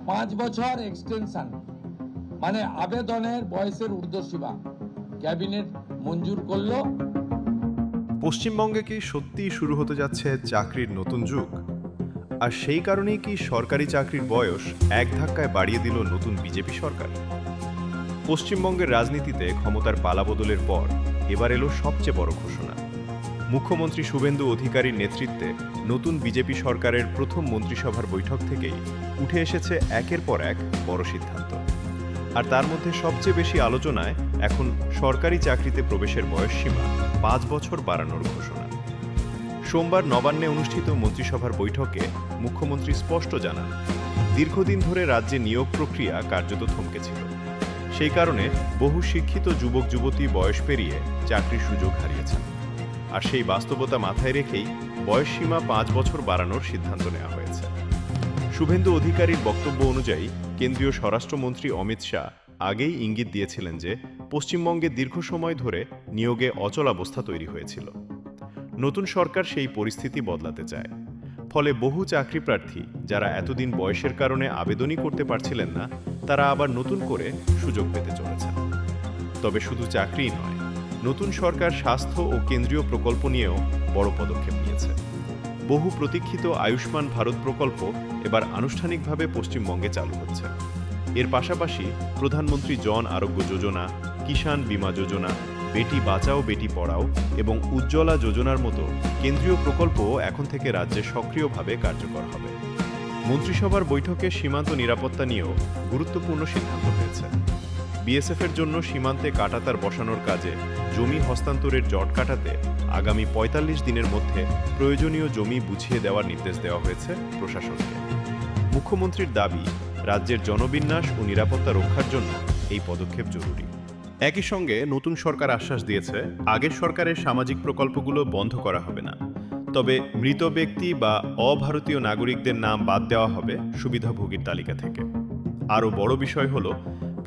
5 বছর এক্সটেনশন মানে আবেদনের বয়সের ঊর্ধ্বসীমা ক্যাবিনেট মঞ্জুর করলো। পশ্চিমবঙ্গে কি সত্যিই শুরু হতে যাচ্ছে চাকরির নতুন যুগ? আর সেই কারণেই কি সরকারি চাকরির বয়স এক ধাক্কায় বাড়িয়ে দিল নতুন বিজেপি সরকার? পশ্চিমবঙ্গের রাজনীতিতে ক্ষমতার পালাবদলের পর এবার এলো সবচেয়ে বড় ঘোষণা। মুখ্যমন্ত্রী শুভেন্দু অধিকারীর নেতৃত্বে নতুন বিজেপি সরকারের প্রথম মন্ত্রিসভার বৈঠক থেকেই উঠে এসেছে একের পর এক বড় সিদ্ধান্ত। আর তার মধ্যে সবচেয়ে বেশি আলোচনায় এখন সরকারি চাকরিতে প্রবেশের বয়সসীমা 5 বছর বাড়ানোর ঘোষণা। সোমবার নবান্নে অনুষ্ঠিত মন্ত্রিসভার বৈঠকে মুখ্যমন্ত্রী স্পষ্ট জানান, দীর্ঘদিন ধরে রাজ্যে নিয়োগ প্রক্রিয়া কার্যত থমকে ছিল। সেই কারণে বহু শিক্ষিত যুবক যুবতী বয়স পেরিয়ে চাকরির সুযোগ হারিয়েছেন। আর সেই বাস্তবতা মাথায় রেখেই বয়সসীমা 5 বছর বাড়ানোর সিদ্ধান্ত নেওয়া হয়েছে। শুভেন্দু অধিকারীর বক্তব্য অনুযায়ী কেন্দ্রীয় স্বরাষ্ট্রমন্ত্রী অমিত শাহ আগেই ইঙ্গিত দিয়েছিলেন যে পশ্চিমবঙ্গে দীর্ঘ সময় ধরে নিয়োগে অচলাবস্থা তৈরি হয়েছিল। নতুন সরকার সেই পরিস্থিতি বদলাতে চায়। ফলে বহু চাকরি প্রার্থী যারা এতদিন বয়সের কারণে আবেদনই করতে পারছিলেন না, তারা আবার নতুন করে সুযোগ পেতে চলেছেন। তবে শুধু চাকরিই নয়, নতুন সরকার স্বাস্থ্য ও কেন্দ্রীয় প্রকল্প নিয়েও বড় পদক্ষেপ নিয়েছে। বহু প্রতীক্ষিত আয়ুষ্মান ভারত প্রকল্প এবার আনুষ্ঠানিকভাবে পশ্চিমবঙ্গে চালু হচ্ছে। এর পাশাপাশি প্রধানমন্ত্রী জন আরোগ্য যোজনা, কিষাণ বীমা যোজনা, বেটি বাঁচাও বেটি পড়াও এবং উজ্জ্বলা যোজনার মতো কেন্দ্রীয় প্রকল্পও এখন থেকে রাজ্যে সক্রিয়ভাবে কার্যকর হবে। মন্ত্রিসভার বৈঠকে সীমান্ত নিরাপত্তা নিয়েও গুরুত্বপূর্ণ সিদ্ধান্ত হয়েছে। বিএসএফের জন্য সীমান্তে কাঁটাতার বসানোর কাজে জমি হস্তান্তরের জট কাটাতে আগামী ৪৫ দিনের মধ্যে প্রয়োজনীয় জমি বুঝিয়ে দেওয়ার নির্দেশ দেওয়া হয়েছে প্রশাসনকে। মুখ্যমন্ত্রীর দাবি, রাজ্যের জনবিন্যাস ও নিরাপত্তা রক্ষার জন্য এই পদক্ষেপ জরুরি। একই সঙ্গে নতুন সরকার আশ্বাস দিয়েছে, আগের সরকারের সামাজিক প্রকল্পগুলো বন্ধ করা হবে না। তবে মৃত ব্যক্তি বা অভারতীয় নাগরিকদের নাম বাদ দেওয়া হবে সুবিধাভোগীর তালিকা থেকে। আরও বড় বিষয় হল,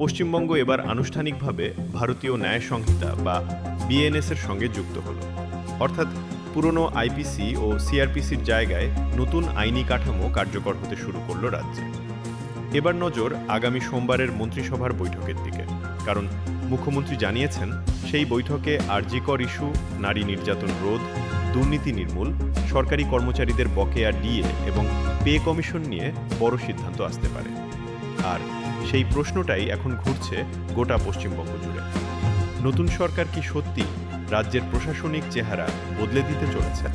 পশ্চিমবঙ্গ এবার আনুষ্ঠানিকভাবে ভারতীয় ন্যায় সংহিতা বা বিএনএস-এর সঙ্গে যুক্ত হল। অর্থাৎ পুরনো আইপিসি ও সিআরপিসির জায়গায় নতুন আইনি কাঠামো কার্যকর হতে শুরু করল রাজ্যে। এবার নজর আগামী সোমবারের মন্ত্রিসভার বৈঠকের দিকে, কারণ মুখ্যমন্ত্রী জানিয়েছেন সেই বৈঠকে আরজিকর ইস্যু, নারী নির্যাতন রোধ, দুর্নীতি নির্মূল, সরকারি কর্মচারীদের বকেয়া ডিএ এবং পে কমিশন নিয়ে বড় সিদ্ধান্ত আসতে পারে। আর সেই প্রশ্নটাই এখন ঘুরছে গোটা পশ্চিমবঙ্গ জুড়ে। নতুন সরকার কি সত্যি রাজ্যের প্রশাসনিক চেহারা বদলে দিতে চলেছে?